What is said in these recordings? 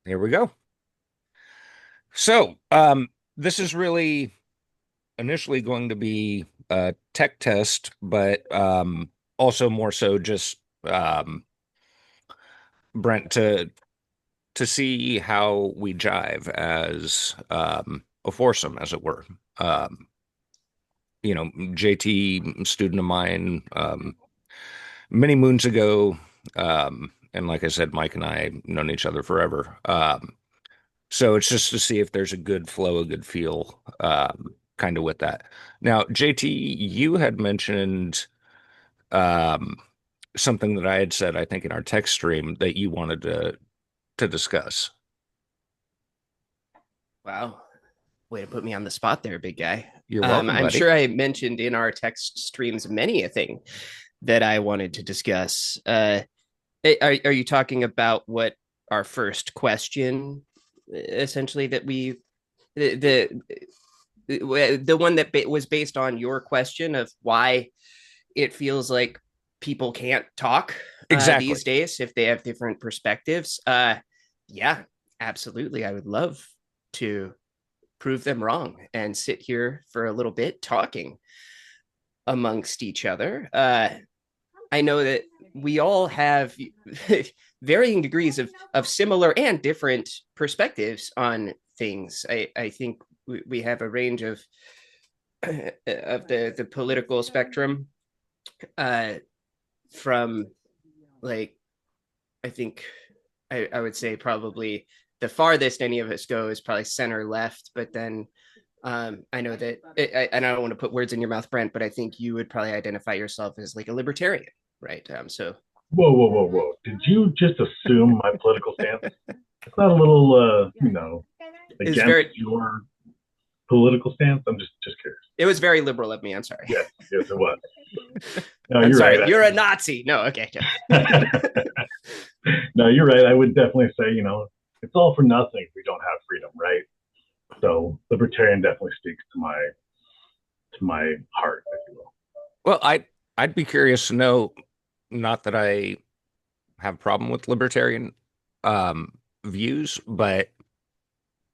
Here we go. So, this is really initially going to be a tech test, but also more so just Brent to see how we jive as a foursome, as it were. Um, JT, student of mine, many moons ago, and like I said, Mike and I have known each other forever. So it's just to see if there's a good flow, a good feel, kind of with that. Now, JT, you had mentioned um, something that I had said, I think, in our text stream that you wanted to discuss. Wow. Way to put me on the spot there, big guy. You're welcome, I'm buddy. sure I mentioned in our text streams many a thing that I wanted to discuss. Are you talking about what our first question, essentially, that the one that was based on your question of why it feels like people can't talk these Exactly. days if they have different perspectives? Yeah, absolutely. I would love to prove them wrong and sit here for a little bit talking amongst each other. I know that we all have varying degrees of similar and different perspectives on things. I think we have a range of the political spectrum, uh, from, like, I think I would say probably the farthest any of us go is probably center left, but then I know that, and I don't want to put words in your mouth, Brent, but I think you would probably identify yourself as like a libertarian, right? So Whoa, whoa, whoa, whoa. Did you just assume my political stance? It's not a little, it's against very, your political stance? I'm just curious. it was very liberal of me. I'm sorry. Yes, yes, it was. No, I'm you're right. sorry. You're a Nazi. No, okay. No, you're right. I would definitely say, it's all for nothing if we don't have freedom, right? So libertarian definitely speaks to my heart, if you will. Well, I'd be curious to know, not that I have a problem with libertarian views, but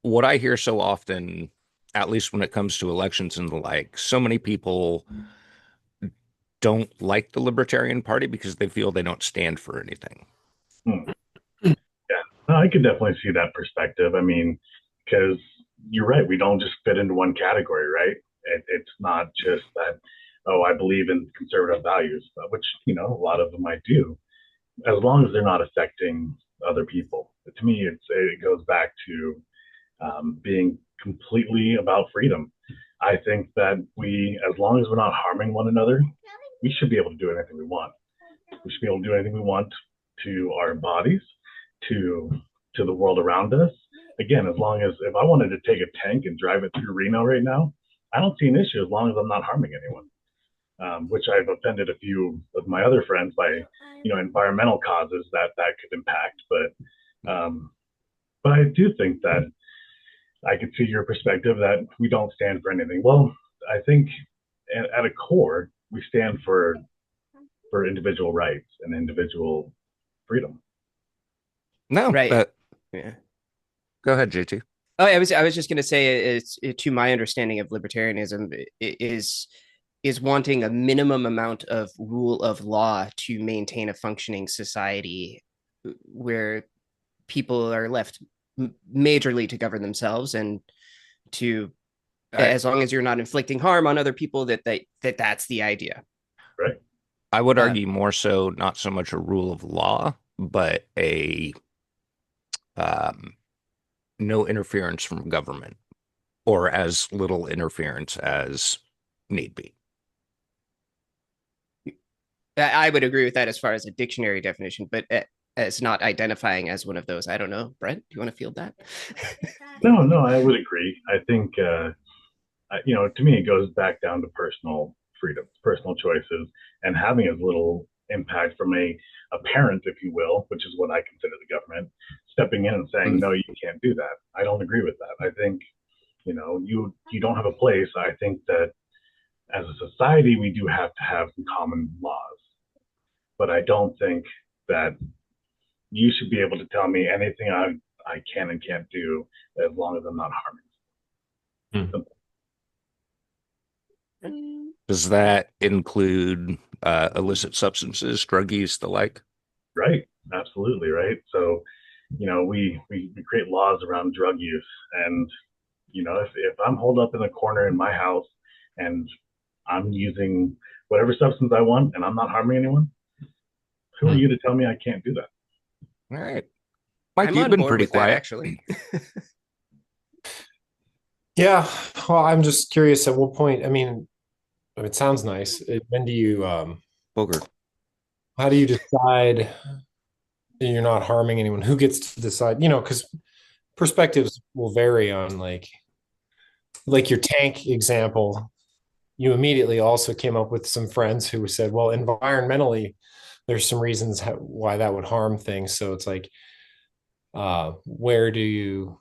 what I hear so often, at least when it comes to elections and the like, so many people don't like the Libertarian Party because they feel they don't stand for anything. Hmm. Yeah, no, I could definitely see that perspective. I mean, because you're right, we don't just fit into one category, right? It's not just that, oh, I believe in conservative values, which, a lot of them I do, as long as they're not affecting other people. To me, it goes back to being completely about freedom. I think that as long as we're not harming one another, we should be able to do anything we want. We should be able to do anything we want to our bodies, to the world around us. Again, as long as if I wanted to take a tank and drive it through Reno right now, I don't see an issue as long as I'm not harming anyone. Which I've offended a few of my other friends by, environmental causes that could impact. But I do think that I could see your perspective that we don't stand for anything. Well, I think at a core we stand for individual rights and individual freedom. No, Right. Yeah. go ahead, JT. Oh, I was just going to say, to my understanding of libertarianism, is wanting a minimum amount of rule of law to maintain a functioning society where people are left majorly to govern themselves, and to, I as long as you're not inflicting harm on other people, that's the idea. Right. I would Uh, argue more so not so much a rule of law, but a um, no interference from government, or as little interference as need be. I would agree with that as far as a dictionary definition, but as not identifying as one of those. I don't know. Brent, do you want to field that? No, no, I would agree. I think to me it goes back down to personal freedoms, personal choices, and having as little impact from a parent, if you will, which is what I consider the government, stepping in and saying, Mm. no, you can't do that. I don't agree with that. I think, you don't have a place. I think that as a society we do have to have some common laws, but I don't think that you should be able to tell me anything I can and can't do as long as I'm not harming. Hmm. Does that include illicit substances, drug use, the like? Right. Absolutely. Right. So, we create laws around drug use. And, if I'm holed up in a corner in my house and I'm using whatever substance I want and I'm not harming anyone, who are you to tell me I can't do that? All right. Mike, I'm you've on been board pretty with that, quiet. actually. Yeah. Well, I'm just curious at what point, I mean, it sounds nice. When do you, Booger. how do you decide that you're not harming anyone? Who gets to decide? Because perspectives will vary on like your tank example. You immediately also came up with some friends who said, well, environmentally, there's some reasons why that would harm things. So it's like, where do you,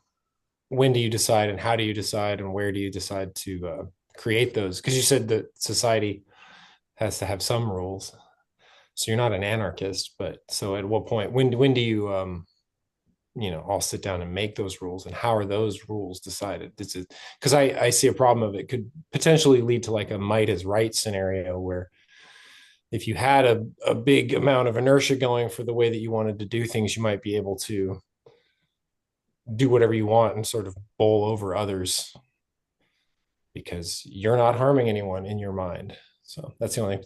when do you decide, and how do you decide, and where do you decide to create those? Because you said that society has to have some rules. So you're not an anarchist, but so at what point, when do you all sit down and make those rules, and how are those rules decided? This is because I see a problem of it could potentially lead to like a might is right scenario where if you had a big amount of inertia going for the way that you wanted to do things, you might be able to do whatever you want and sort of bowl over others because you're not harming anyone in your mind. So that's the only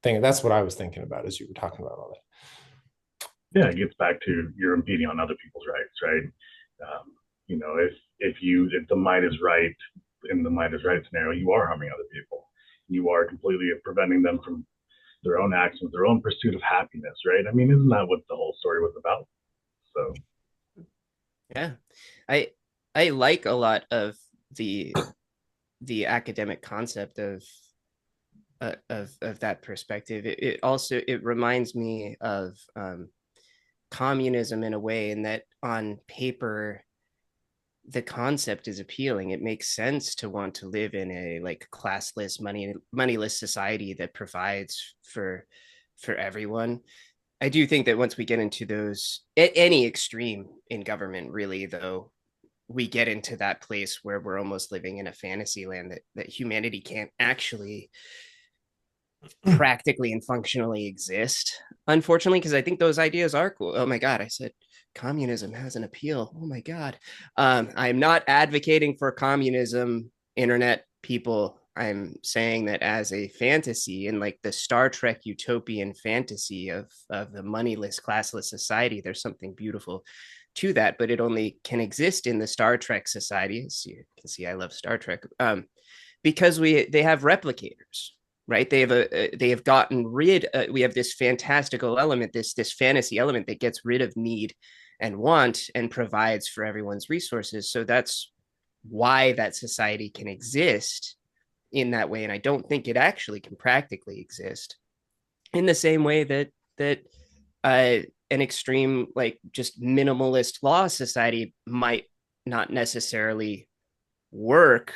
thing. That's what I was thinking about as you were talking about all that. Yeah, it gets back to you're impeding on other people's rights, right? If the might is right in the might is right scenario, you are harming other people. You are completely preventing them from their own actions, their own pursuit of happiness, right? I mean, isn't that what the whole story was about? So Yeah, I like a lot of the academic concept of that perspective. It also it reminds me of communism in a way, in that on paper the concept is appealing. It makes sense to want to live in a like classless, moneyless society that provides for everyone. I do think that once we get into those at any extreme in government, really, though, we get into that place where we're almost living in a fantasy land that humanity can't actually practically and functionally exist, unfortunately, because I think those ideas are cool. Oh my God, I said communism has an appeal. Oh my God. I'm not advocating for communism, internet people. I'm saying that as a fantasy, in like the Star Trek utopian fantasy of the moneyless, classless society, there's something beautiful to that, but it only can exist in the Star Trek society. As you can see, I love Star Trek, because they have replicators, right? They have gotten rid. We have this fantastical element, this fantasy element that gets rid of need and want and provides for everyone's resources. So that's why that society can exist in that way. And I don't think it actually can practically exist in the same way that an extreme, like just minimalist law society might not necessarily work,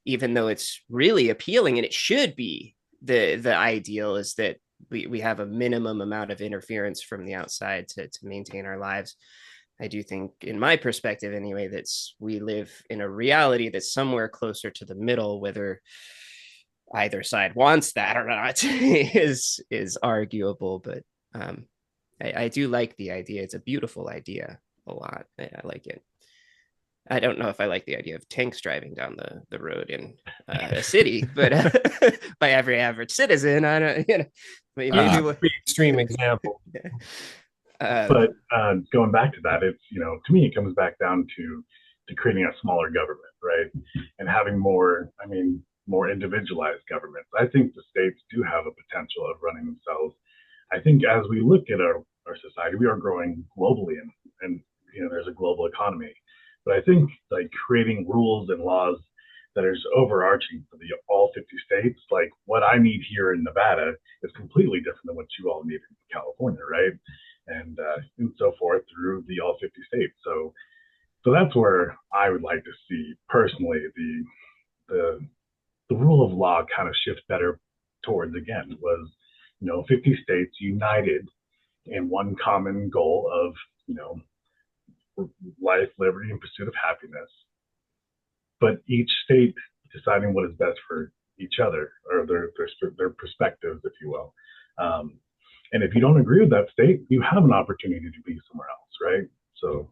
even though it's really appealing and it should be. The ideal is that we have a minimum amount of interference from the outside to maintain our lives. I do think, in my perspective anyway, that we live in a reality that's somewhere closer to the middle. Whether either side wants that or not is arguable, but I do like the idea. It's a beautiful idea a lot. I like it. I don't know if I like the idea of tanks driving down the road in a city, but by every average citizen, I don't, maybe extreme example. But going back to that, it's to me it comes back down to creating a smaller government, right, and having more. I mean, more individualized governments. I think the states do have a potential of running themselves. I think as we look at our society, we are growing globally, and there's a global economy. But I think like creating rules and laws that is overarching for all 50 states, like what I need here in Nevada is completely different than what you all need in California, right? And so forth through the all 50 states. So that's where I would like to see personally the rule of law kind of shift better towards, again, was 50 states united in one common goal of life, liberty, and pursuit of happiness. But each state deciding what is best for each other, or their perspectives, if you will. And if you don't agree with that state, you have an opportunity to be somewhere else, right? So,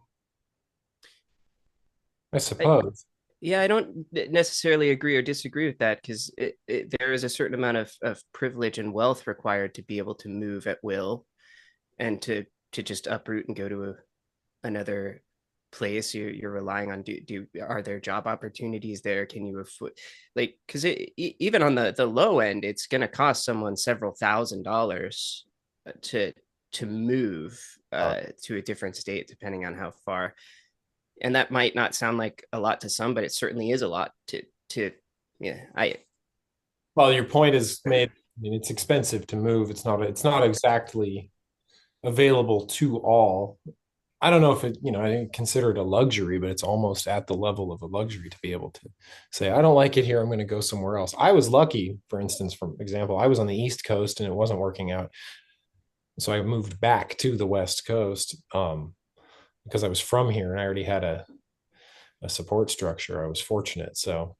I suppose. Yeah, I don't necessarily agree or disagree with that, because there is a certain amount of privilege and wealth required to be able to move at will, and to just uproot and go to another place. You're relying on, are there job opportunities there? Can you afford, like, because even on the low end, it's going to cost someone several $1,000s to move to a different state, depending on how far. And that might not sound like a lot to some, but it certainly is a lot to yeah. Well, your point is made. I mean, it's expensive to move. It's not exactly available to all. I don't know if it, I didn't consider it a luxury, but it's almost at the level of a luxury to be able to say, I don't like it here, I'm going to go somewhere else. I was lucky, for instance, for example, I was on the East Coast and it wasn't working out. So I moved back to the West Coast because I was from here and I already had a support structure. I was fortunate. So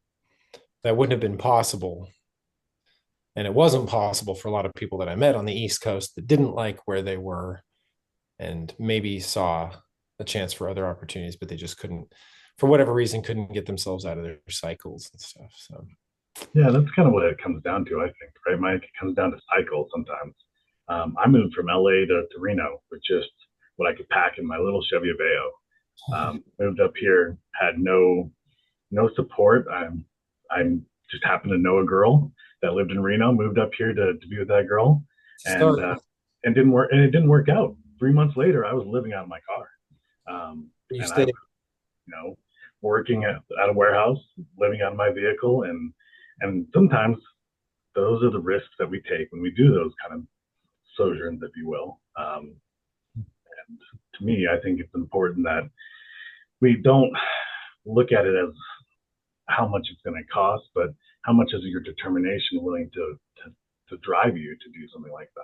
that wouldn't have been possible. And it wasn't possible for a lot of people that I met on the East Coast that didn't like where they were and maybe saw a chance for other opportunities, but they just couldn't, for whatever reason, couldn't get themselves out of their cycles and stuff. So, yeah, that's kind of what it comes down to, I think, right, Mike? It comes down to cycles sometimes. I moved from LA to Reno with just what I could pack in my little Chevy Aveo. Moved up here, had no support. I'm just happened to know a girl that lived in Reno, moved up here to be with that girl, and didn't work. And it didn't work out. 3 months later, I was living out of my car. And I was, working at a warehouse, living out of my vehicle, and sometimes those are the risks that we take when we do those kind of sojourns, if you will. And to me, I think it's important that we don't look at it as how much it's going to cost, but how much is your determination willing to drive you to do something like that?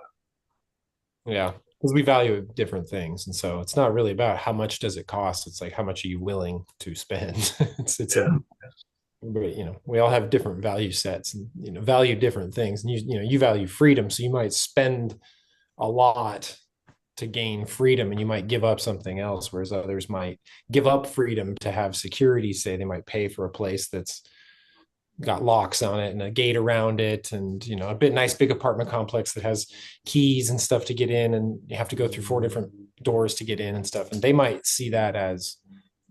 Yeah, because we value different things, and so it's not really about how much does it cost. It's like, how much are you willing to spend? But we all have different value sets, and value different things. And you value freedom, so you might spend a lot to gain freedom, and you might give up something else, whereas others might give up freedom to have security. Say they might pay for a place that's got locks on it and a gate around it, and a nice big apartment complex that has keys and stuff to get in, and you have to go through 4 different doors to get in and stuff. And they might see that as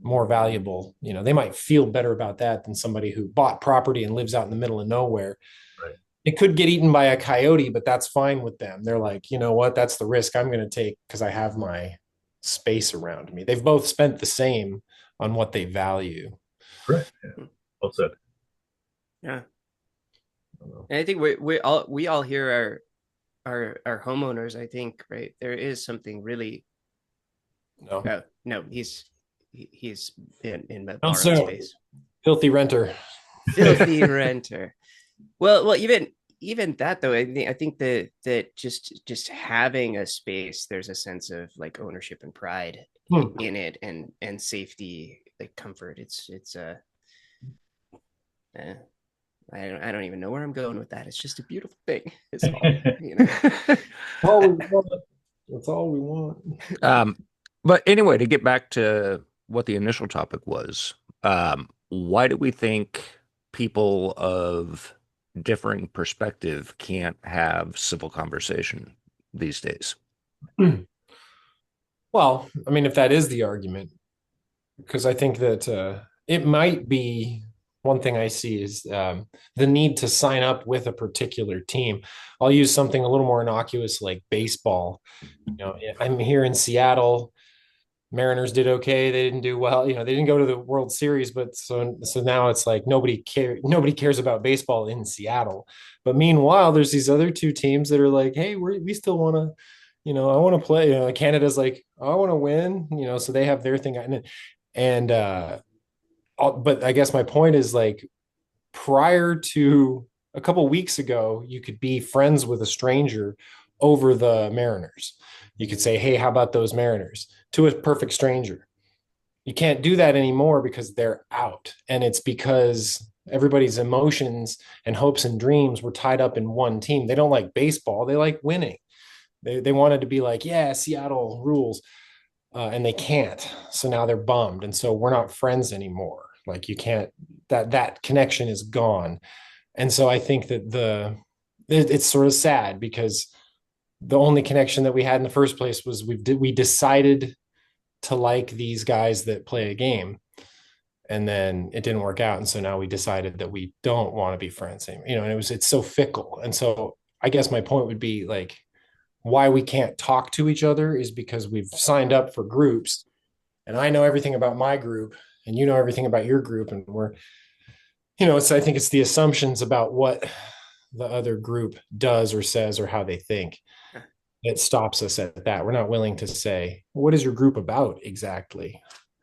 more valuable. They might feel better about that than somebody who bought property and lives out in the middle of nowhere. Right. It could get eaten by a coyote, but that's fine with them. They're like, you know what, that's the risk I'm going to take because I have my space around me. They've both spent the same on what they value. Correct. Yeah. Well said. Yeah. And I think we all here are homeowners, I think, right? There is something really no, he's in my borrowed space. Filthy renter. Filthy renter. Well, even that though, I think that just having a space, there's a sense of like ownership and pride in it, and safety, like comfort. It's I don't even know where I'm going with that. It's just a beautiful thing. It's all, That's all we want. But anyway, to get back to what the initial topic was, why do we think people of differing perspective can't have civil conversation these days? Well, I mean, if that is the argument, because I think that it might be, one thing I see is the need to sign up with a particular team. I'll use something a little more innocuous like baseball. I'm here in Seattle. Mariners did okay. They didn't do well. They didn't go to the World Series, but so now it's like nobody cares about baseball in Seattle. But meanwhile, there's these other 2 teams that are like, hey, we still want to, I want to play. Canada's like, oh, I want to win. So they have their thing, but I guess my point is, like, prior to a couple of weeks ago, you could be friends with a stranger over the Mariners. You could say, hey, how about those Mariners, to a perfect stranger. You can't do that anymore because they're out. And it's because everybody's emotions and hopes and dreams were tied up in one team. They don't like baseball, they like winning. They wanted to be like, yeah, Seattle rules. And they can't. So now they're bummed. And so we're not friends anymore. Like you can't, that connection is gone. And so I think that it's sort of sad because the only connection that we had in the first place was we decided to like these guys that play a game, and then it didn't work out, and so now we decided that we don't want to be friends anymore, and it's so fickle. And so I guess my point would be like, why we can't talk to each other is because we've signed up for groups, and I know everything about my group and you know everything about your group, and I think it's the assumptions about what the other group does or says or how they think that stops us at that. We're not willing to say, what is your group about exactly,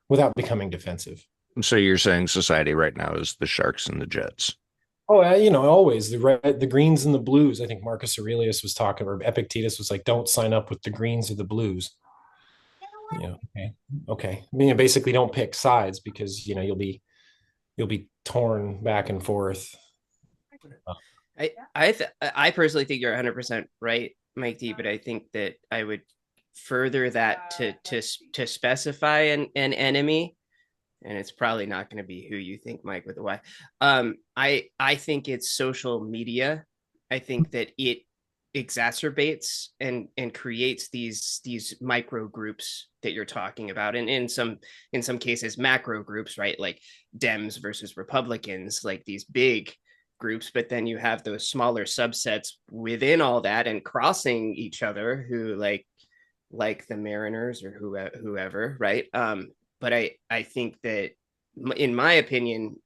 without becoming defensive. So you're saying society right now is the Sharks and the Jets. Oh, always the red, the greens and the blues. I think Marcus Aurelius was talking, or Epictetus was like, don't sign up with the greens or the blues. Okay. Okay. I mean, basically don't pick sides because, you'll be torn back and forth. I personally think you're 100% right, Mike D, but I think that I would further that to specify an enemy, and it's probably not going to be who you think, Mike, with a Y. I think it's social media. I think that it exacerbates and creates these micro groups that you're talking about, and in some cases macro groups, right? Like Dems versus Republicans, like these big groups, but then you have those smaller subsets within all that and crossing each other who like the Mariners or whoever, right? But I think that, in my opinion,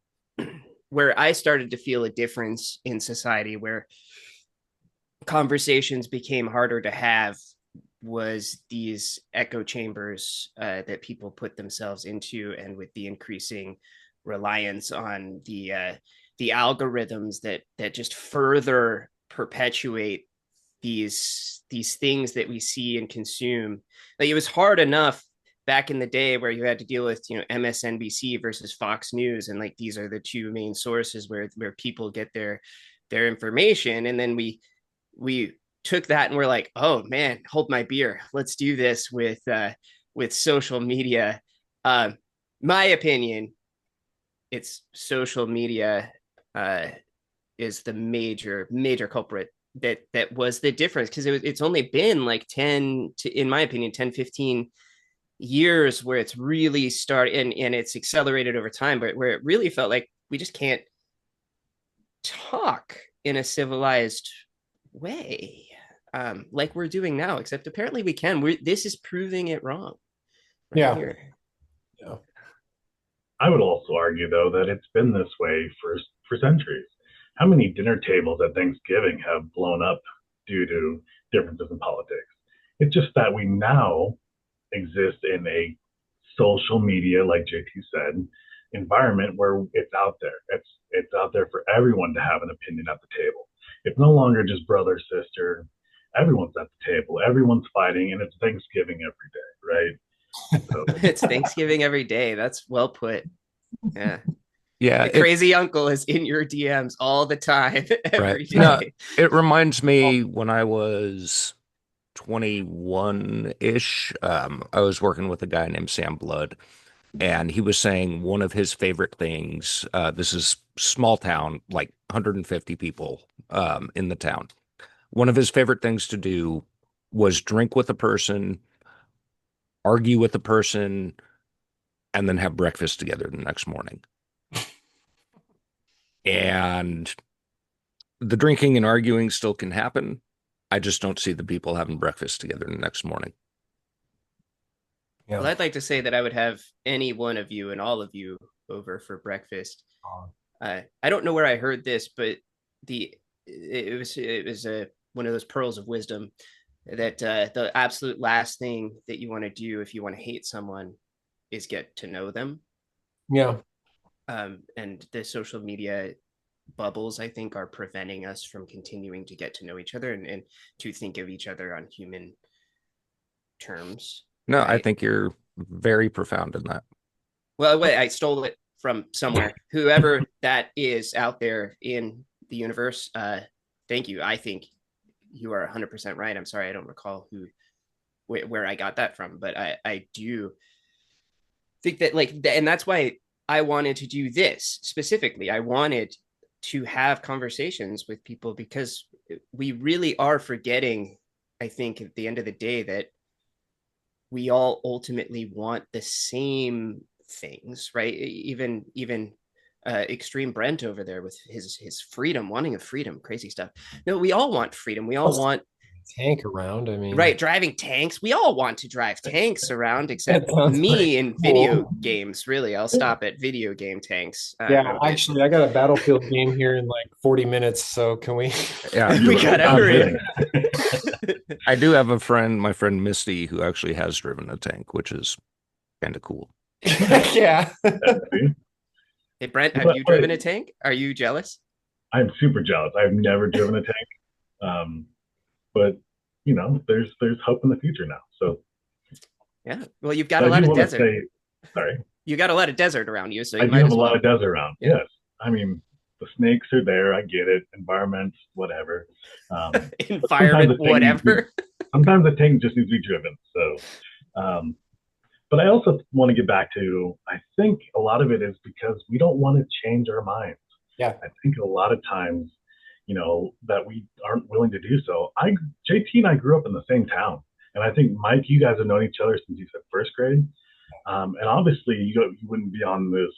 where I started to feel a difference in society, where conversations became harder to have, was these echo chambers that people put themselves into, and with the increasing reliance on the algorithms that just further perpetuate these things that we see and consume. Like, it was hard enough back in the day where you had to deal with MSNBC versus Fox News, and like these are the two main sources where people get their information, and then we took that and we're like, oh man, hold my beer, let's do this with social media. My opinion, it's social media is the major culprit that was the difference, because it's only been like 10 to, in my opinion, 10-15 years where it's really started, and it's accelerated over time, but where it really felt like we just can't talk in a civilized way, like we're doing now, except apparently we can. This is proving it wrong right Yeah. here. Yeah. I would also argue, though, that it's been this way for centuries. How many dinner tables at Thanksgiving have blown up due to differences in politics? It's just that we now exist in a social media, like JT said, environment where it's out there. It's out there for everyone to have an opinion at the table. It's no longer just brother, sister. Everyone's at the table. Everyone's fighting, and it's Thanksgiving every day, right? So It's Thanksgiving every day. That's well put. Yeah. Yeah, The crazy uncle is in your DMs all the time, every day. No, it reminds me when I was 21-ish. I was working with a guy named Sam Blood, and he was saying one of his favorite things, this is small town, like 150 people in the town. One of his favorite things to do was drink with a person, argue with a person, and then have breakfast together the next morning. And the drinking and arguing still can happen. I just don't see the people having breakfast together the next morning. Yeah. Well, I'd like to say that I would have any one of you and all of you over for breakfast. I don't know where I heard this, but it was one of those pearls of wisdom that the absolute last thing that you want to do if you want to hate someone is get to know them. Yeah. And the social media bubbles, I think, are preventing us from continuing to get to know each other and to think of each other on human terms. No, Right? I think you're very profound in that. Well, wait, I stole it from somewhere. Whoever that is out there in the universe, thank you. I think you are 100% right. I'm sorry, I don't recall where I got that from, but I do think that, like, and that's why I wanted to do this specifically. I wanted to have conversations with people because we really are forgetting, I think, at the end of the day, that we all ultimately want the same things, right? Even extreme Brent over there with his freedom, wanting of freedom, crazy stuff. No, we all want freedom. We all want tank around. I mean, right, driving tanks. We all want to drive tanks around, except that sounds me in video cool. games. Really, I'll stop at video game tanks. Yeah, actually, I got a Battlefield game here in like 40 minutes, so can we? Yeah, we gotta hurry. I do have a friend, my friend Misty, who actually has driven a tank, which is kind of cool. Yeah. Hey, Brent, have you driven a tank? Are you jealous? I'm super jealous. I've never driven a tank, but you know, there's hope in the future now. So yeah, well, you've got a lot of desert. Sorry, you got a lot of desert around you, so you I might do have as a well. lot of desert around. Yes, I mean the snakes are there. I get it. Environment, whatever. Environment, whatever. Sometimes the tank just needs to be driven. So, but I also want to get back to, I think a lot of it is because we don't want to change our minds. Yeah. I think a lot of times, you know, that we aren't willing to do so. JT and I grew up in the same town. And I think, Mike, you guys have known each other since you said first grade. And obviously you wouldn't be on this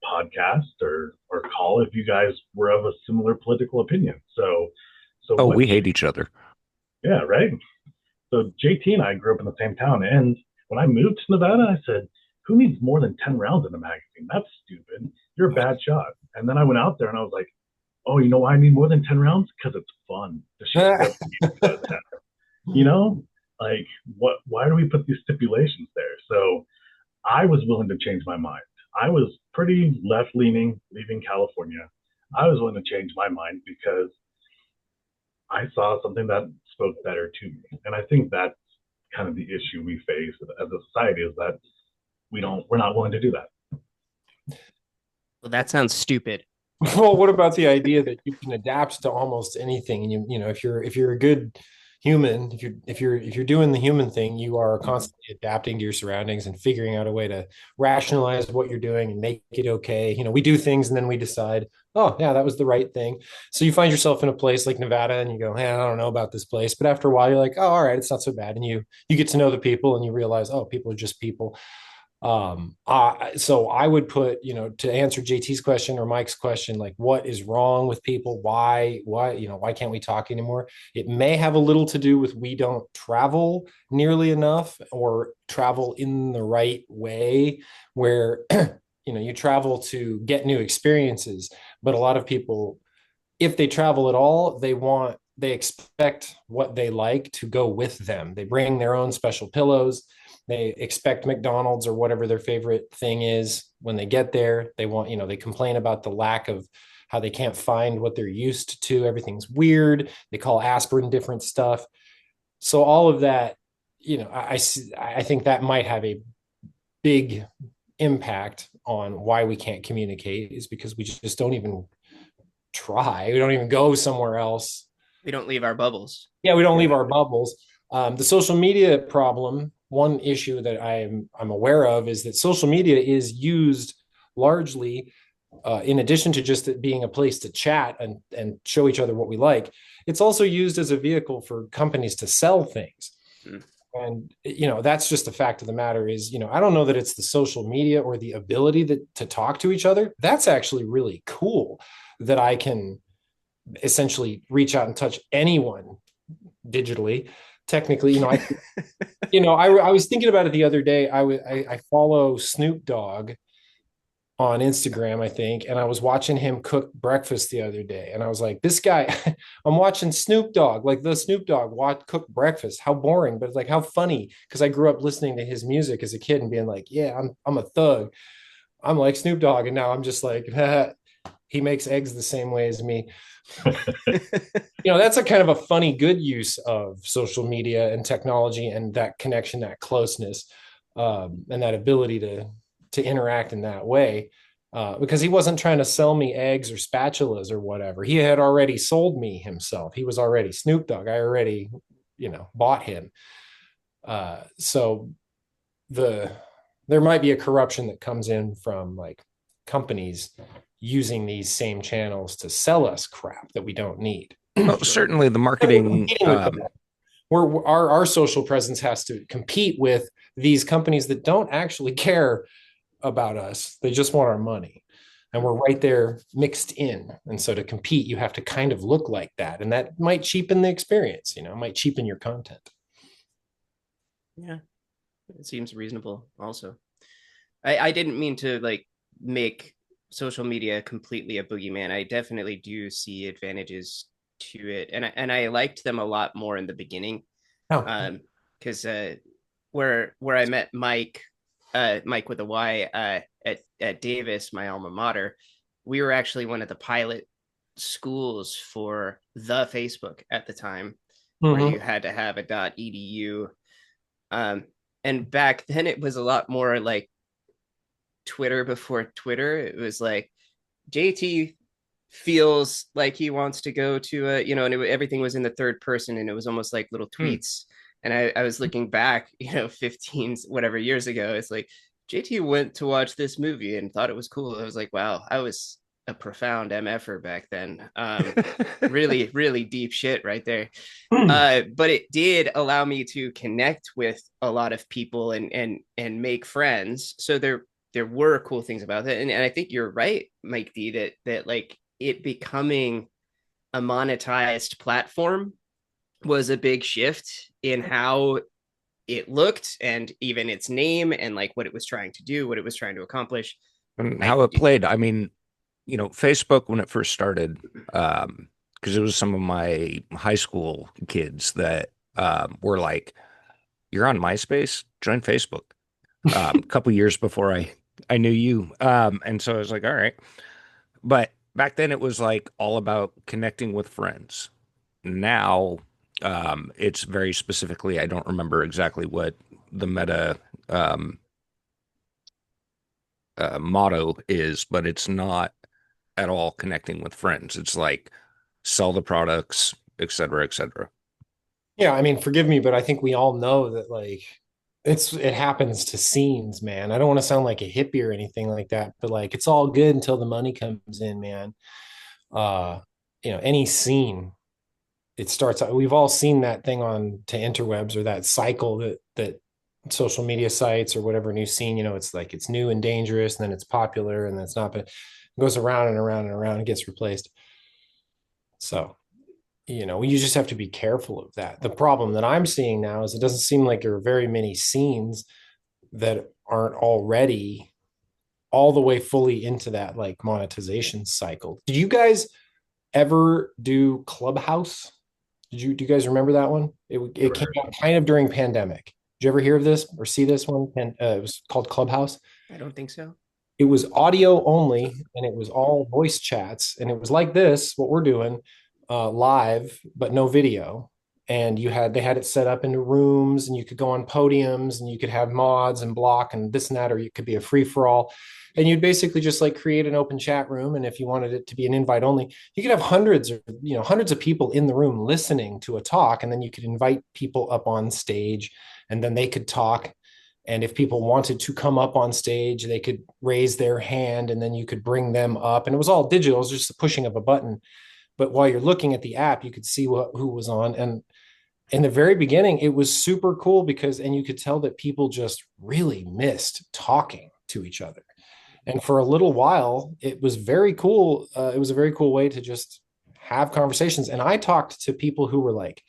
podcast or call if you guys were of a similar political opinion. So we hate each other. Yeah, right. So JT and I grew up in the same town, and when I moved to Nevada, I said, "Who needs more than 10 rounds in a magazine? That's stupid. You're a bad shot." And then I went out there and I was like, "Oh, you know why I need more than 10 rounds? Because it's fun to shoot." You know, like what? Why do we put these stipulations there? So I was willing to change my mind. I was pretty left leaning, leaving California. I was willing to change my mind because I saw something that spoke better to me. And I think that's kind of the issue we face as a society, is that we're not willing to do that. Well, that sounds stupid. Well, what about the idea that you can adapt to almost anything? And you know, if you're a good human, if you're doing the human thing, you are constantly adapting to your surroundings and figuring out a way to rationalize what you're doing and make it okay. You know, we do things and then we decide, oh yeah, that was the right thing. So you find yourself in a place like Nevada and you go, hey, I don't know about this place. But after a while, you're like, oh, all right, it's not so bad. And you get to know the people and you realize, oh, people are just people. So I would put, you know, to answer JT's question or Mike's question, like what is wrong with people? Why, you know, why can't we talk anymore? It may have a little to do with we don't travel nearly enough or travel in the right way where, you know, you travel to get new experiences, but a lot of people, if they travel at all, they expect what they like to go with them. They bring their own special pillows. They expect McDonald's or whatever their favorite thing is when they get there. They want, you know, they complain about the lack of how they can't find what they're used to. Everything's weird. They call aspirin different stuff. So all of that, you know, I think that might have a big impact on why we can't communicate, is because we just don't even try. We don't even go somewhere else. We don't leave our bubbles. Yeah, we don't leave our bubbles. The social media problem, one issue that I'm aware of, is that social media is used largely, in addition to just it being a place to chat and show each other what we like, it's also used as a vehicle for companies to sell things. Mm. And, you know, that's just the fact of the matter is, you know, I don't know that it's the social media or the ability to talk to each other. That's actually really cool that I can essentially reach out and touch anyone digitally. Technically, you know, I was thinking about it the other day. I follow Snoop Dogg on Instagram, I think, and I was watching him cook breakfast the other day, and I was like, this guy, I'm watching Snoop Dogg, like the Snoop Dogg cook breakfast. How boring, but it's like how funny, because I grew up listening to his music as a kid and being like, yeah, I'm a thug. I'm like Snoop Dogg, and now I'm just like, he makes eggs the same way as me. You know, that's a kind of a funny, good use of social media and technology and that connection, that closeness, and that ability to to interact in that way, because he wasn't trying to sell me eggs or spatulas or whatever. He had already sold me himself. He was already Snoop Dogg. I already, bought him. So there might be a corruption that comes in from like companies using these same channels to sell us crap that we don't need. Well, certainly the marketing. Where our social presence has to compete with these companies that don't actually care about us. They just want our money. And we're right there mixed in. And so to compete, you have to kind of look like that. And that might cheapen the experience, might cheapen your content. Yeah, it seems reasonable also. I didn't mean to like make social media completely a boogeyman. I definitely do see advantages to it. And I liked them a lot more in the beginning. Because where I met Mike with a Y, at Davis, my alma mater, we were actually one of the pilot schools for the Facebook at the time, where you had to have a .edu. And back then it was a lot more like Twitter before Twitter. It was like JT feels like he wants to go to and everything was in the third person, and it was almost like little tweets. And I was looking back, 15 whatever years ago. It's like JT went to watch this movie and thought it was cool. I was like, wow, I was a profound MFer back then. Really, really deep shit right there. But it did allow me to connect with a lot of people and make friends. So there were cool things about it. And I think you're right, Mike D, that like it becoming a monetized platform was a big shift in how it looked, and even its name, and like what it was trying to do, what it was trying to accomplish, and how it played. I mean, Facebook, when it first started, because it was some of my high school kids that were like, "You're on MySpace? Join Facebook." A couple years before I knew you, and so I was like, "All right," but back then it was like all about connecting with friends. Now, it's very specifically, I don't remember exactly what the meta motto is, but it's not at all connecting with friends. It's like sell the products, et cetera, et cetera. Yeah, I mean, forgive me, but I think we all know that like it happens to scenes, man. I don't want to sound like a hippie or anything like that, but like it's all good until the money comes in, man. Any scene, it starts out, we've all seen that thing on to interwebs, or that cycle that social media sites or whatever new scene, it's like it's new and dangerous, and then it's popular, and then it's not, but it goes around and around and around and gets replaced. So you just have to be careful of that. The problem that I'm seeing now is it doesn't seem like there are very many scenes that aren't already all the way fully into that like monetization cycle. Did you guys ever do Clubhouse? Do you guys remember that one? It came out kind of during pandemic. Did you ever hear of this or see this one? And it was called Clubhouse. I don't think so. It was audio only, and it was all voice chats, and it was like this, what we're doing, live, but no video. And they had it set up into rooms, and you could go on podiums, and you could have mods and block and this and that, or it could be a free for all. And you'd basically just like create an open chat room. And if you wanted it to be an invite only, you could have hundreds of people in the room listening to a talk. And then you could invite people up on stage, and then they could talk. And if people wanted to come up on stage, they could raise their hand, and then you could bring them up. And it was all digital. It was just the pushing of a button. But while you're looking at the app, you could see who was on. And in the very beginning, it was super cool and you could tell that people just really missed talking to each other. And for a little while, it was very cool. It was a very cool way to just have conversations. And I talked to people who were like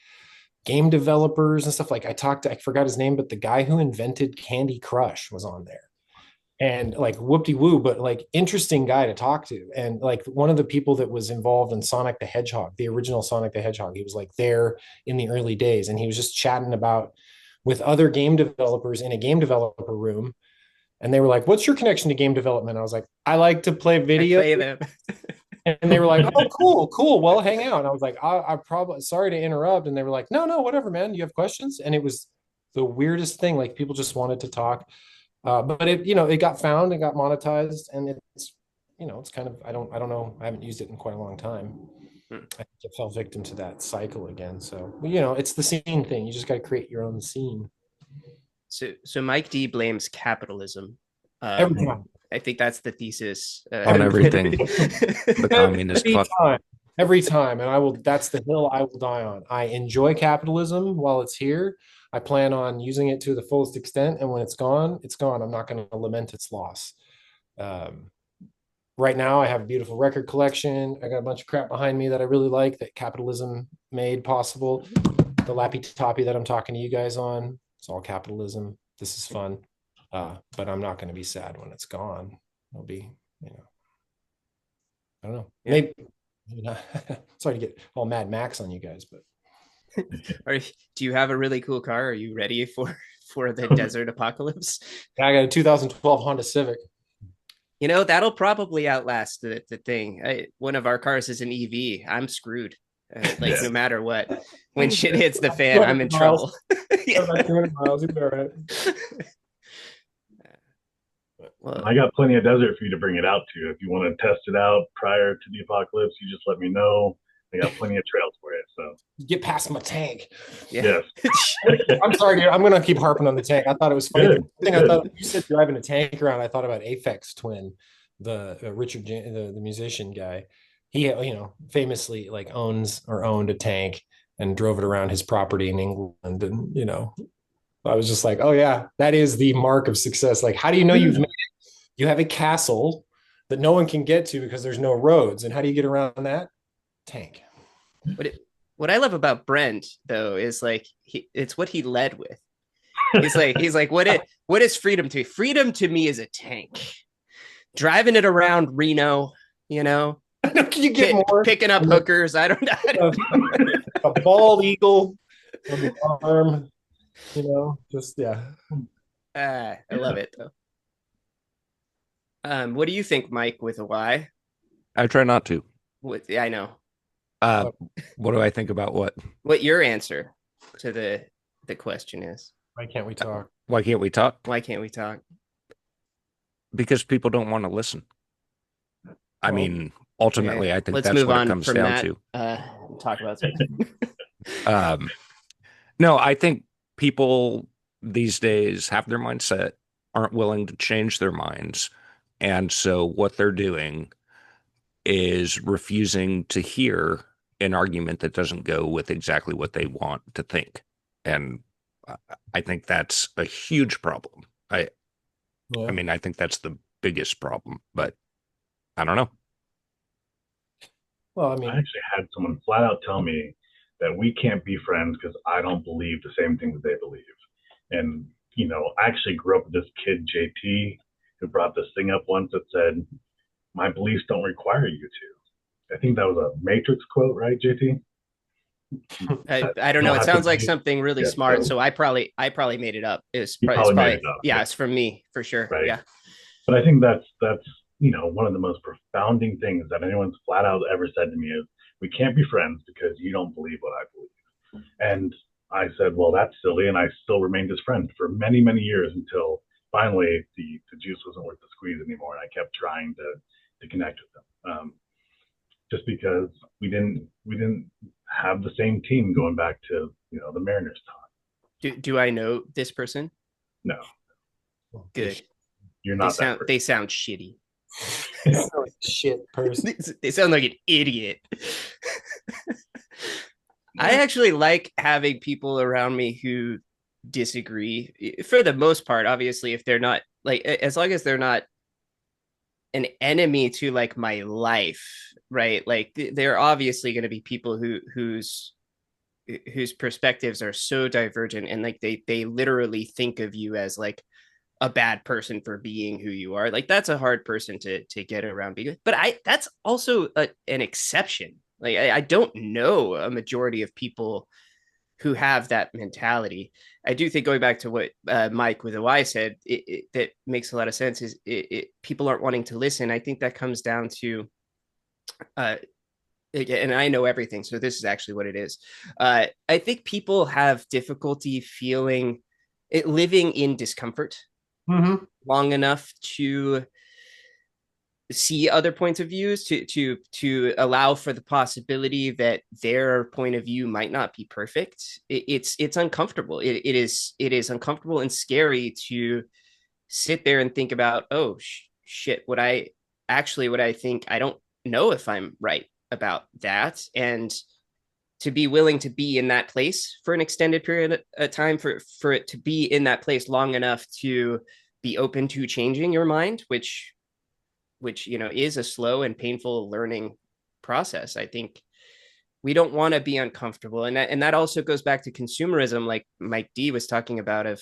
game developers and stuff. Like I forgot his name, but the guy who invented Candy Crush was on there. And like whoop-de-woo, but like interesting guy to talk to. And like one of the people that was involved in Sonic the Hedgehog, the original Sonic the Hedgehog, he was like there in the early days, and he was just chatting about with other game developers in a game developer room. And they were like, "What's your connection to game development?" I was like, "I like to play video." And they were like, "Oh, cool. Well, hang out." And I was like, I probably, sorry to interrupt. And they were like, no, whatever, man. You have questions? And it was the weirdest thing. Like people just wanted to talk. But it got found, it got monetized, and it's kind of, I don't know, I haven't used it in quite a long time. Hmm. I think it fell victim to that cycle again. So, it's the scene thing. You just got to create your own scene. So Mike D blames capitalism. Every time. I think that's the thesis On everything. The communist every fuck. time. Every time. And that's the hill I will die on. I enjoy capitalism while it's here. I plan on using it to the fullest extent. And when it's gone, it's gone. I'm not going to lament its loss. Right now, I have a beautiful record collection. I got a bunch of crap behind me that I really like that capitalism made possible. The Lappy Toppy that I'm talking to you guys on, it's all capitalism. This is fun. But I'm not going to be sad when it's gone. It'll be, I don't know. Yeah. Maybe not. Sorry to get all Mad Max on you guys, but do you have a really cool car? Are you ready for the desert apocalypse? I got a 2012 Honda Civic. That'll probably outlast the thing. One of our cars is an EV. I'm screwed. No matter what, when shit hits the fan, I'm in trouble. Yeah. About 200 miles, you'll be all right. Well, I got plenty of desert for you to bring it out to. If you want to test it out prior to the apocalypse, you just let me know. I got plenty of trails for you. So get past my tank. Yeah. Yes. I'm sorry, dude. I'm gonna keep harping on the tank. I thought it was funny. I thought you said driving a tank around. I thought about Aphex Twin, the Richard, the musician guy. He, famously owns or owned a tank and drove it around his property in England. And I was just like, oh yeah, that is the mark of success. Like, how do you know you've made it? You have a castle that no one can get to because there's no roads. And how do you get around that? Tank. What I love about Brent though is it's what he led with. He's like, what is freedom to me? Freedom to me is a tank. Driving it around Reno, Can you get more? Picking up hookers. I don't know. A bald eagle on the arm, just yeah. I love it though. What do you think, Mike, with a Y? I try not to. I know. What do I think about what? What your answer to the question is? Why can't we talk? Why can't we talk? Why can't we talk? Because people don't want to listen. I mean, ultimately, okay. I think Let's that's move what on it comes from down that, to. Talk about something. No, I think people these days have their mindset, aren't willing to change their minds. And so what they're doing is refusing to hear an argument that doesn't go with exactly what they want to think. And I think that's a huge problem. I mean, I think that's the biggest problem, but I don't know. Well, I actually had someone flat out tell me that we can't be friends because I don't believe the same things they believe. And, I actually grew up with this kid, JT, who brought this thing up once that said, my beliefs don't require you to. I think that was a Matrix quote, right, JT? I don't know. It sounds like something really smart. So I probably made it up. It's probably made it up. Yeah, it's from me for sure. Right. Yeah. But I think that's one of the most profounding things that anyone's flat out ever said to me is, we can't be friends because you don't believe what I believe. And I said, well, that's silly. And I still remained his friend for many, many years until finally the juice wasn't worth the squeeze anymore. And I kept trying to connect with them. Just because we didn't have the same team going back to, the Mariners time. Do I know this person? No. Good. You're not they sound shitty. They sound like a shit person. They sound like an idiot. I actually like having people around me who disagree for the most part. Obviously, if they're not as long as they're not an enemy to my life, right? They're obviously going to be people whose perspectives are so divergent and they literally think of you as a bad person for being who you are. That's a hard person to get around. But that's also an exception. I don't know a majority of people who have that mentality. I do think, going back to what Mike with a Y said, that makes a lot of sense, is people aren't wanting to listen. I think that comes down to, and I know everything, so this is actually what it is. I think people have difficulty living in discomfort. Mm-hmm. long enough to see other points of views, to allow for the possibility that their point of view might not be perfect. It's uncomfortable. It is uncomfortable and scary to sit there and think about, oh shit, what I think, I don't know if I'm right about that. And to be willing to be in that place for an extended period of time, for it to be in that place long enough to be open to changing your mind, which is a slow and painful learning process. I think we don't want to be uncomfortable, and that also goes back to consumerism, like Mike D was talking about. Of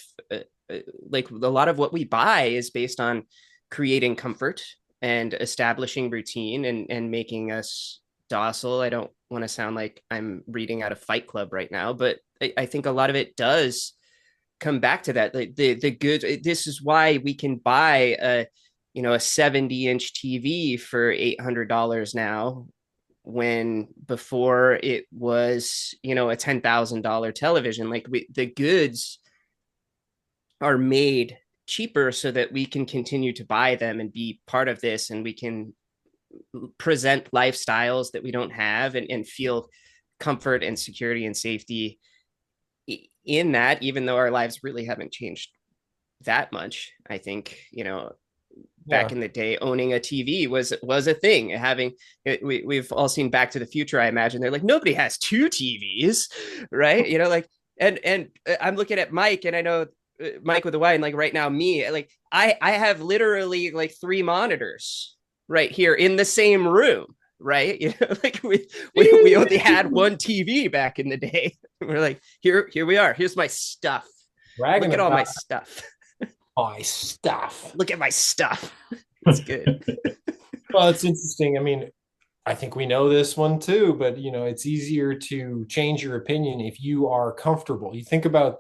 like, a lot of what we buy is based on creating comfort and establishing routine, and making us docile. I don't want to sound like I'm reading out of Fight Club right now, but I think a lot of it does come back to that. Like the goods. This is why we can buy a 70-inch TV for $800 now, when before it was a $10,000 television. Like, the goods are made cheaper so that we can continue to buy them and be part of this, and we can present lifestyles that we don't have, and feel comfort and security and safety in that, even though our lives really haven't changed that much. I think Yeah. back in the day, owning a TV was a thing. We've all seen Back to the Future, I imagine. They're like, nobody has two TVs, right? Like, and I'm looking at Mike, and I know Mike with a Y, and like right now, me, like I have literally like three monitors right here in the same room. Right, like we only had one TV back in the day. We're like, here we are. Here's my stuff. Bragging Look at all my about stuff. my stuff. Look at my stuff. It's good. Well, it's interesting. I mean, I think we know this one too, but it's easier to change your opinion if you are comfortable. You think about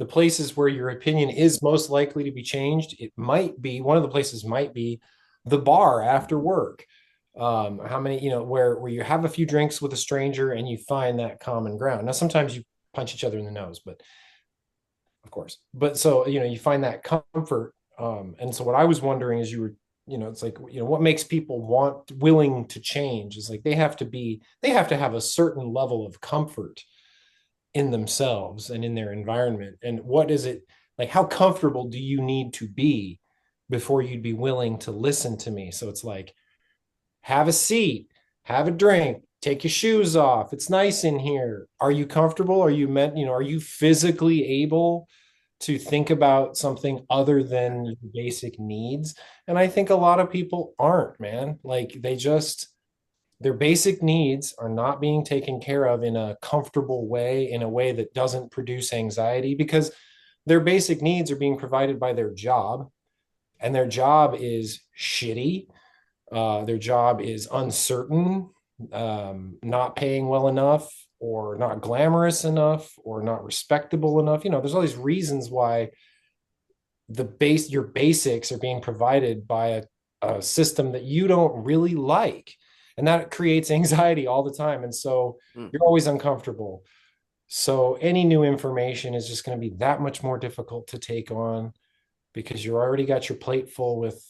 the places where your opinion is most likely to be changed. It might be one of the places might be the bar after work. How many, where you have a few drinks with a stranger and you find that common ground. Now, sometimes you punch each other in the nose, but of course, but so, you find that comfort. And so what I was wondering is it's like, what makes people willing to change is like, they have to have a certain level of comfort in themselves and in their environment. And what is it like, how comfortable do you need to be before you'd be willing to listen to me? So it's like, have a seat, have a drink, take your shoes off. It's nice in here. Are you comfortable? Are you physically able to think about something other than your basic needs? And I think a lot of people aren't, man. Like, their basic needs are not being taken care of in a comfortable way, in a way that doesn't produce anxiety, because their basic needs are being provided by their job, and their job is shitty. Their job is uncertain, not paying well enough, or not glamorous enough, or not respectable enough. There's all these reasons why your basics are being provided by a system that you don't really like. And that creates anxiety all the time. And so you're always uncomfortable. So any new information is just going to be that much more difficult to take on, because you already got your plate full with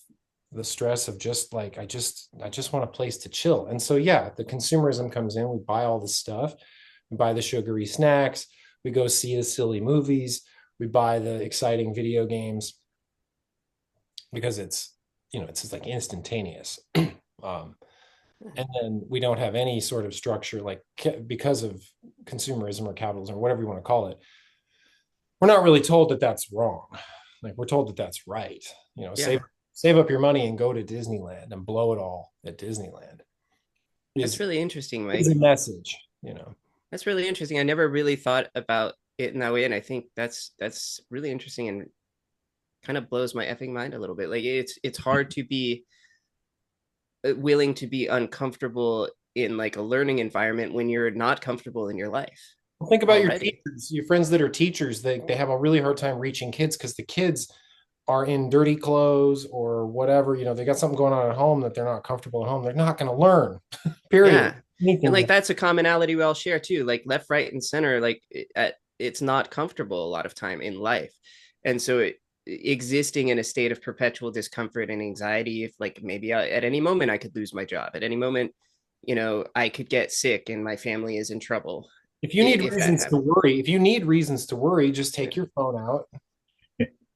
the stress of just like, I just want a place to chill. And so, yeah, the consumerism comes in. We buy all this stuff. We buy the sugary snacks. We go see the silly movies. We buy the exciting video games because it's just like instantaneous. And then we don't have any sort of structure, like, because of consumerism or capitalism or whatever you want to call it. We're not really told that that's wrong. Like, we're told that that's right. Yeah. Save up your money and go to Disneyland and blow it all at Disneyland. That's really interesting, Mike. It's a message, That's really interesting. I never really thought about it in that way, and I think that's really interesting, and kind of blows my effing mind a little bit. Like, it's hard to be willing to be uncomfortable in like a learning environment when you're not comfortable in your life. Think about already. your teachers, your friends that are teachers. They have a really hard time reaching kids because the kids are in dirty clothes or whatever. They got something going on at home that they're not comfortable at home. They're not going to learn. Period. Yeah. And like, that's a commonality we all share too. Like, left, right, and center. Like, it's not comfortable a lot of time in life, and so existing in a state of perpetual discomfort and anxiety. If like maybe at any moment I could lose my job, at any moment, I could get sick and my family is in trouble. If you need If that reasons to happened. worry, just take your phone out,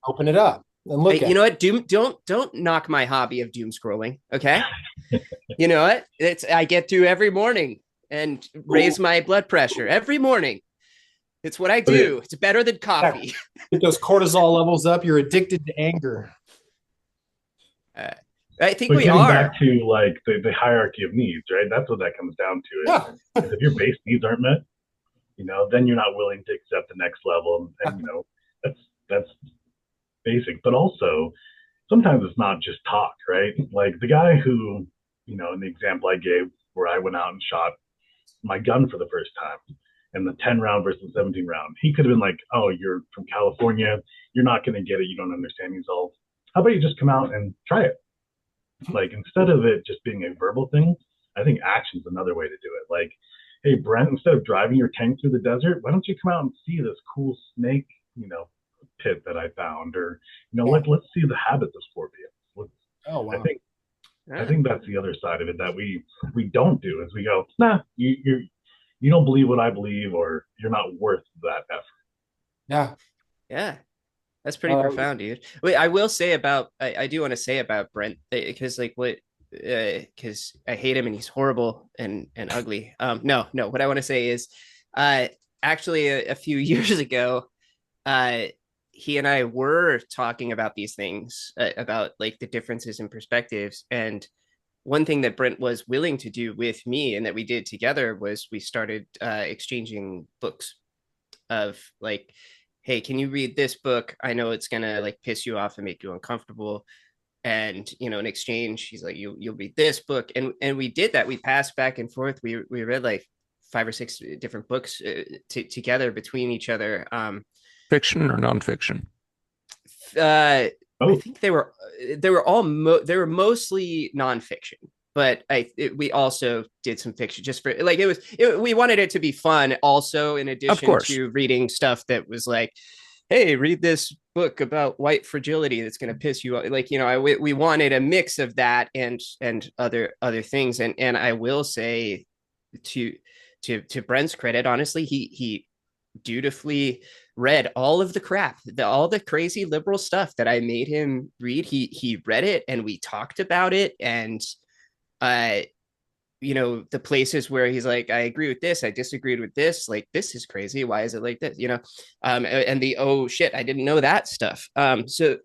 open it up, and look Hey, at it. what? Don't knock my hobby of doom scrolling. Okay. You know what? I get through every morning and raise my blood pressure every morning. It's what I do. It's better than coffee. Get those cortisol levels up. You're addicted to anger. I think But we getting are. back to like the hierarchy of needs, right? That's what that comes down to. Is if your base needs aren't met, then you're not willing to accept the next level, and that's basic. But also, sometimes it's not just talk, right? Like the guy who, in the example I gave, where I went out and shot my gun for the first time, and the 10 round versus 17 round, he could have been like, "Oh, you're from California, you're not going to get it, you don't understand." He's all, "How about you just come out and try it?" Like, instead of it just being a verbal thing, I think action's another way to do it. Like, "Hey, Brent, instead of driving your tank through the desert, why don't you come out and see this cool snake, pit that I found?" Or, let's see the habits of scorpions. Oh wow. I think that's the other side of it that we don't do, is we go, "Nah, you don't believe what I believe, or you're not worth that effort." Yeah. That's pretty profound, dude. Wait, I will say about I do want to say about Brent, because because I hate him and he's horrible and ugly. No, what I want to say is actually a few years ago, he and I were talking about these things, about like the differences in perspectives. And one thing that Brent was willing to do with me and that we did together was we started exchanging books of like, "Hey, can you read this book? I know it's gonna like piss you off and make you uncomfortable." And in exchange, he's like, "You'll read this book," and we did that. We passed back and forth. We read like 5 or 6 different books together between each other. Fiction or nonfiction? I think they were mostly nonfiction, but we also did some fiction just for like we wanted it to be fun also, in addition to reading stuff that was like, "Hey, read this book about white fragility that's going to piss you off." Like, we wanted a mix of that and other things. And I will say, to Brent's credit, honestly, he dutifully read all of the crap, all the crazy liberal stuff that I made him read. He read it and we talked about it. And the places where he's like, "I agree with this, I disagreed with this, like this is crazy, why is it like this?" And the, "Oh shit, I didn't know that" stuff. So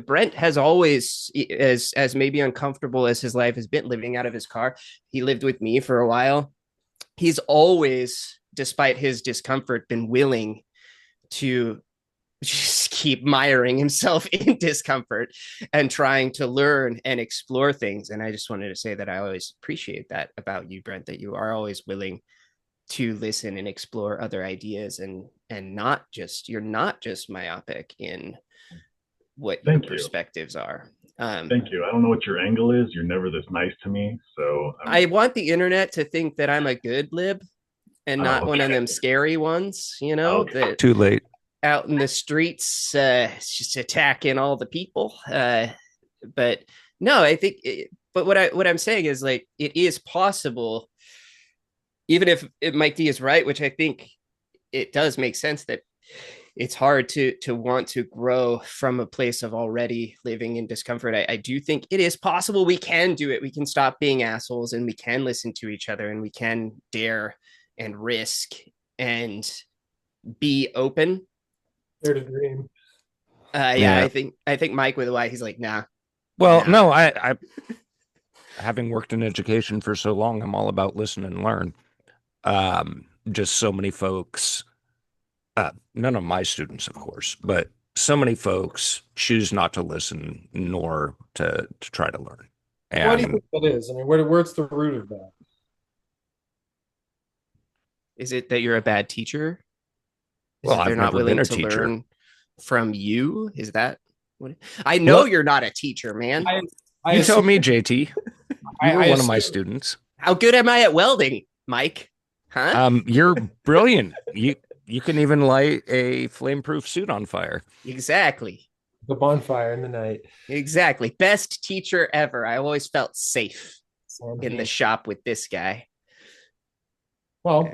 Brent has always, as maybe uncomfortable as his life has been living out of his car, he lived with me for a while. He's always, despite his discomfort, been willing to just keep miring himself in discomfort and trying to learn and explore things. And I just wanted to say that I always appreciate that about you, Brent, that you are always willing to listen and explore other ideas, and you're not just myopic in what your perspectives are. Thank you. I don't know what your angle is. You're never this nice to me. So I want the internet to think that I'm a good lib and not one of them scary ones, that Too late. Out in the streets, just attacking all the people. But no, I think, but what I'm saying is, like, it is possible, even if Mike D is right, which I think it does make sense, that it's hard to want to grow from a place of already living in discomfort. I do think it is possible. We can do it. We can stop being assholes, and we can listen to each other, and we can dare and risk and be open. Dare to dream. I think Mike, with why he's like, nah. Well, no, I having worked in education for so long, I'm all about listen and learn. Just so many folks, none of my students, of course, but so many folks choose not to listen nor to try to learn. And why do you think that is? I mean, where's the root of that? Is it that you're a bad teacher? Well, they're not willing to learn from you? Is that what? I know you're not a teacher, man. You tell me, JT. You were one of my students. How good am I at welding, Mike? Huh? You're brilliant. You can even light a flame-proof suit on fire. Exactly. the bonfire in the night. Exactly. Best teacher ever. I always felt safe in the Champagne. shop with this guy. Well,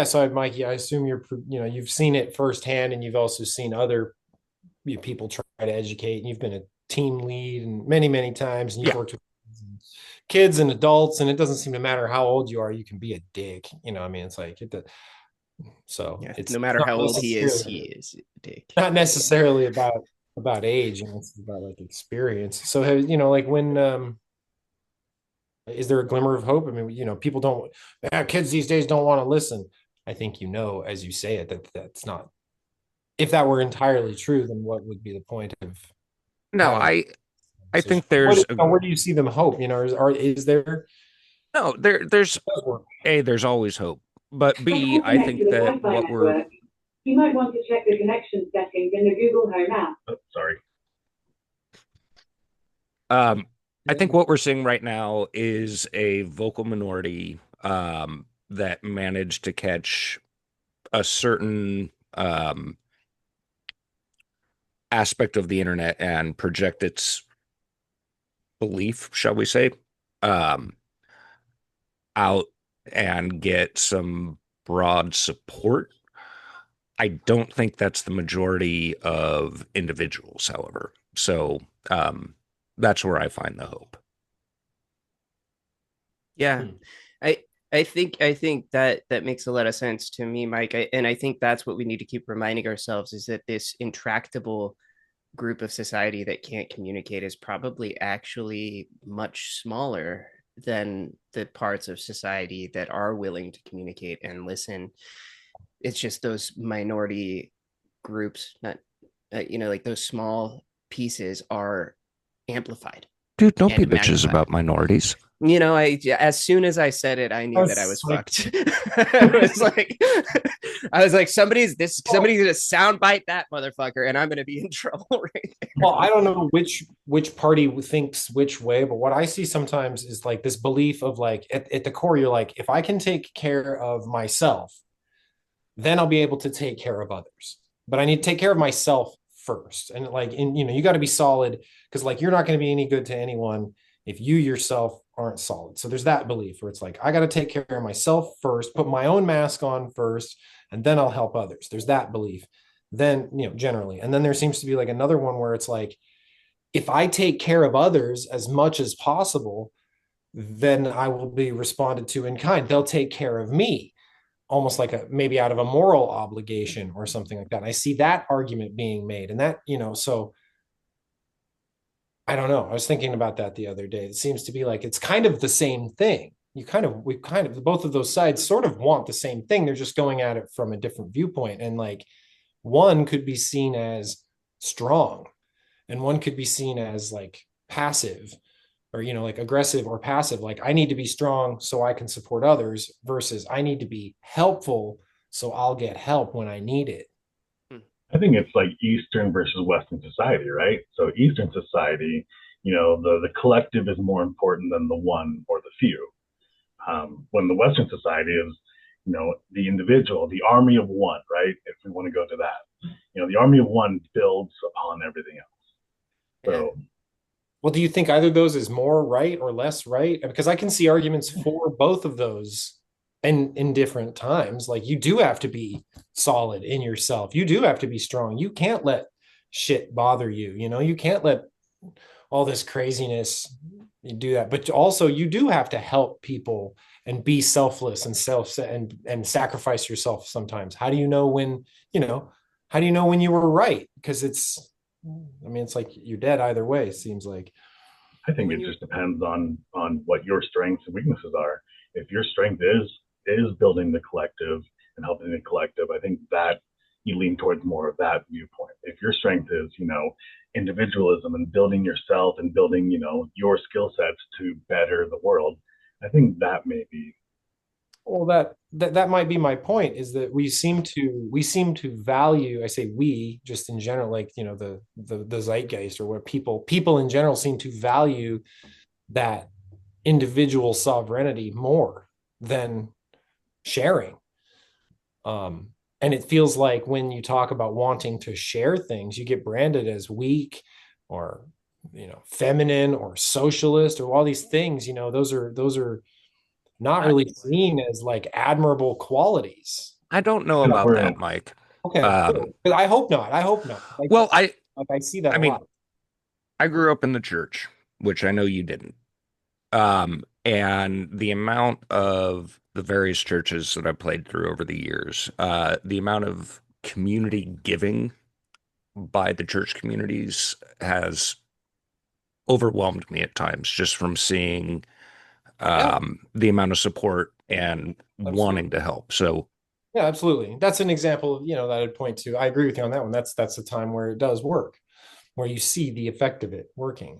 so Mikey, I assume you've seen it firsthand, and you've also seen other people try to educate, and you've been a team lead and many, many times, and you've Yeah. worked with kids and adults, and it doesn't seem to matter how old you are, you can be a dick. I mean, it's like so Yeah. it's No matter not how old he necessarily is a dick. not necessarily about age, it's about like experience. So like when is there a glimmer of hope? I mean, people don't kids these days don't want to listen. I think as you say it, that's not, if that were entirely true, then what would be the point of No, having I conversation? think there's Where do you see them hope? Is there no there's always hope, but When B, all I think connected to the that Wi-Fi network, you might want to check the connection settings in the Google Home app. Oh, sorry. I think what we're seeing right now is a vocal minority that managed to catch a certain aspect of the internet and project its belief, shall we say, um, out and get some broad support. I don't think that's the majority of individuals, however. So that's where I find the hope. Yeah. I think that makes a lot of sense to me, Mike. And I think that's what we need to keep reminding ourselves, is that this intractable group of society that can't communicate is probably actually much smaller than the parts of society that are willing to communicate and listen. It's just those minority groups, not like those small pieces are amplified Dude, don't be and bitches magnified. about minorities. As soon as I said it, I knew that I was like, fucked. I was like, somebody's gonna soundbite that motherfucker, and I'm gonna be in trouble right there. well, I don't know which party thinks which way, but what I see sometimes is like this belief of like at the core, you're like, if I can take care of myself, then I'll be able to take care of others. But I need to take care of myself first. And like, you got to be solid, because like you're not going to be any good to anyone if you yourself aren't solid. So there's that belief where it's like, I got to take care of myself first, put my own mask on first, and then I'll help others. There's that belief. Then, generally. And then there seems to be like another one where it's like, if I take care of others as much as possible, then I will be responded to in kind. They'll take care of me, almost like maybe out of a moral obligation or something like that. And I see that argument being made, and that, so I don't know. I was thinking about that the other day. It seems to be like it's kind of the same thing. Both of those sides sort of want the same thing. They're just going at it from a different viewpoint. And like one could be seen as strong, and one could be seen as like passive, or like aggressive or passive. Like I need to be strong so I can support others, versus I need to be helpful so I'll get help when I need it. I think it's like Eastern versus Western society, right? So Eastern society, the collective is more important than the one or the few. When the Western society is, the individual, the army of one, right? If we want to go to that, the army of one builds upon everything else. So, well, do you think either of those is more right or less right? Because I can see arguments for both of those, and in different times. Like you do have to be solid in yourself. You do have to be strong. You can't let shit bother you. You can't let all this craziness do that. But also you do have to help people and be selfless and sacrifice yourself sometimes. How do you know when you were right? Because it's like you're dead either way, it seems like. I think it just depends on what your strengths and weaknesses are. If your strength is building the collective and helping the collective, I think that you lean towards more of that viewpoint. If your strength is, individualism and building yourself and building, your skill sets to better the world, I think that may be. Well, that might be my point, is that we seem to value, I say we just in general, like, the zeitgeist, or what people in general seem to value that individual sovereignty more than sharing. And it feels like when you talk about wanting to share things, you get branded as weak or, feminine or socialist or all these things. Those are not I, really seen as like admirable qualities. I don't know Yeah, about that, Mike. Okay, Um, good. But I hope not. I hope not. well, Like I see that I a mean, lot. I grew up in the church, which I know you didn't. And the amount of the various churches that I played through over the years, the amount of community giving by the church communities has overwhelmed me at times just from seeing Yeah, the amount of support and absolutely. wanting to help. So, Yeah, absolutely. That's an example of, that I'd point to. I agree with you on that one. That's a time where it does work, where you see the effect of it working.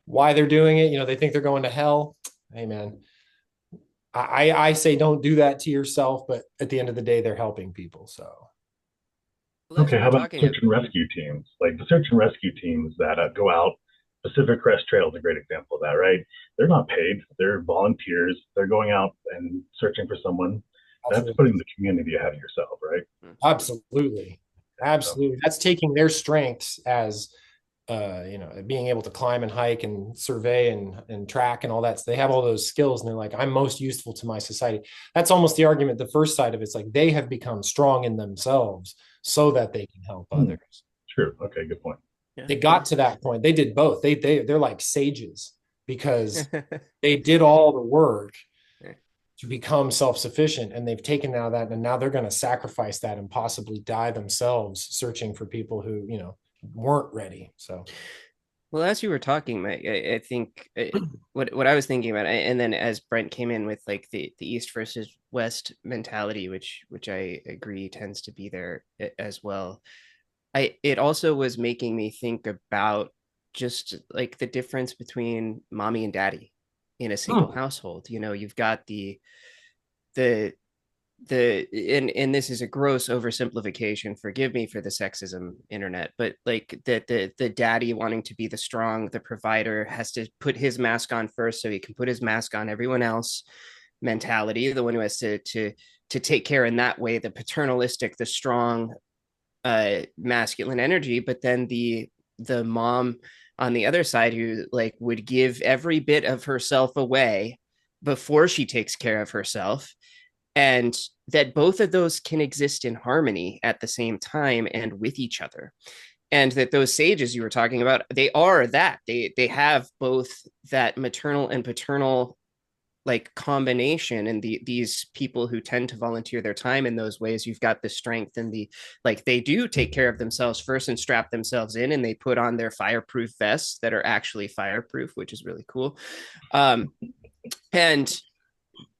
Why they're doing it, they think they're going to hell. Hey man, I say don't do that to yourself, but at the end of the day, they're helping people. So Well, as Okay, you how were about talking, search and rescue teams? Like the search and rescue teams that go out, Pacific Crest Trail is a great example of that, right? They're not paid, they're volunteers. They're going out and searching for someone. That's absolutely. putting the community ahead of yourself, right? Absolutely. So, Absolutely. That's taking their strengths as being able to climb and hike and survey and track and all that. So they have all those skills and they're like, I'm most useful to my society. That's almost the argument. The first side of it's like they have become strong in themselves so that they can help others. true. Okay, good point. yeah. They got to that point. They did both. They're like sages because they did all the work to become self-sufficient, and they've taken now that, and now they're going to sacrifice that and possibly die themselves searching for people who weren't ready. So Well, as you were talking, Mike, I think what I was thinking about, and then as Brent came in with like the East versus West mentality, which I agree tends to be there as well. It also was making me think about just like the difference between mommy and daddy in a single household. You've got the and this is a gross oversimplification, forgive me for the sexism internet, but like the daddy wanting to be the strong, the provider has to put his mask on first so he can put his mask on everyone else mentality, the one who has to take care in that way, the paternalistic, the strong masculine energy. But then the mom on the other side who like would give every bit of herself away before she takes care of herself, and that both of those can exist in harmony at the same time and with each other. And that those sages you were talking about, they are that they have both that maternal and paternal like combination, and these people who tend to volunteer their time in those ways, you've got the strength and the like, they do take care of themselves first and strap themselves in, and they put on their fireproof vests that are actually fireproof, which is really cool. And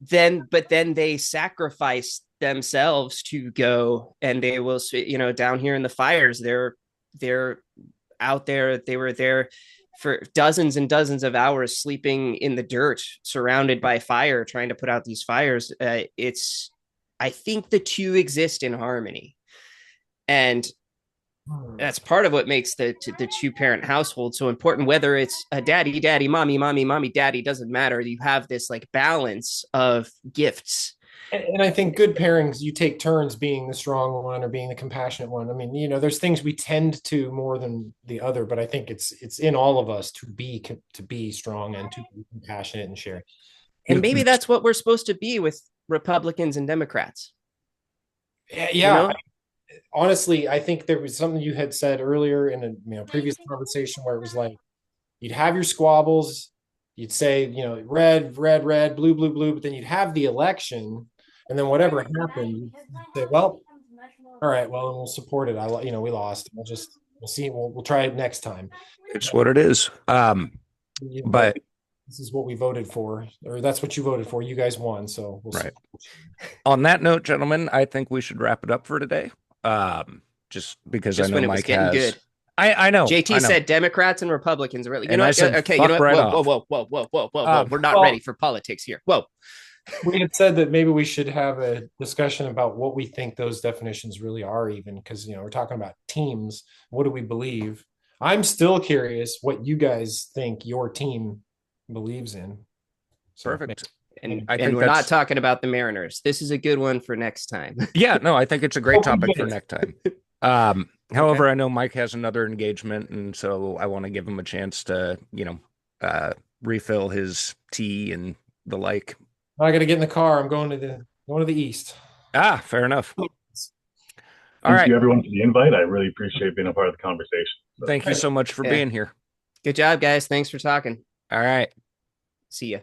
then they sacrifice themselves to go, and they will, down here in the fires, they're out there, they were there for dozens and dozens of hours sleeping in the dirt surrounded by fire trying to put out these fires. I think the two exist in harmony, and that's part of what makes the two parent household so important. Whether it's a daddy, mommy, daddy, doesn't matter. You have this like balance of gifts. and I think good pairings, you take turns being the strong one or being the compassionate one. I mean, there's things we tend to more than the other, but I think it's in all of us to be strong and to be compassionate and share. And maybe that's what we're supposed to be with Republicans and Democrats. Yeah. Honestly, I think there was something you had said earlier in a previous conversation where it was like you'd have your squabbles, you'd say red, red, red, blue, blue, blue, but then you'd have the election, and then whatever happened, you'd say, well, all right, well, we'll support it. We lost. We'll see. We'll try it next time. it's what it is. But this is what we voted for, or that's what you voted for. You guys won, so we'll right. On that note, gentlemen, I think we should wrap it up for today. Just because I know Mike has. Good. I know. JT said Democrats and Republicans are really. I said, okay, you know what? Right, whoa. We're not ready for politics here. Whoa. We had said that maybe we should have a discussion about what we think those definitions really are, even because we're talking about teams. What do we believe? I'm still curious what you guys think your team believes in. So perfect. And, I and think we're not that's- talking about the Mariners. This is a good one for next time. Yeah, no, I think it's a great Hope we topic get for it. next time. However, I know Mike has another engagement, and so I want to give him a chance to, refill his tea and the like. I got to get in the car. I'm going to the east. Ah, fair enough. All Thank right. you, everyone, for the invite. I really appreciate being a part of the conversation. So. Thank you so much for Yeah. being here. Good job, guys. Thanks for talking. All right. See ya.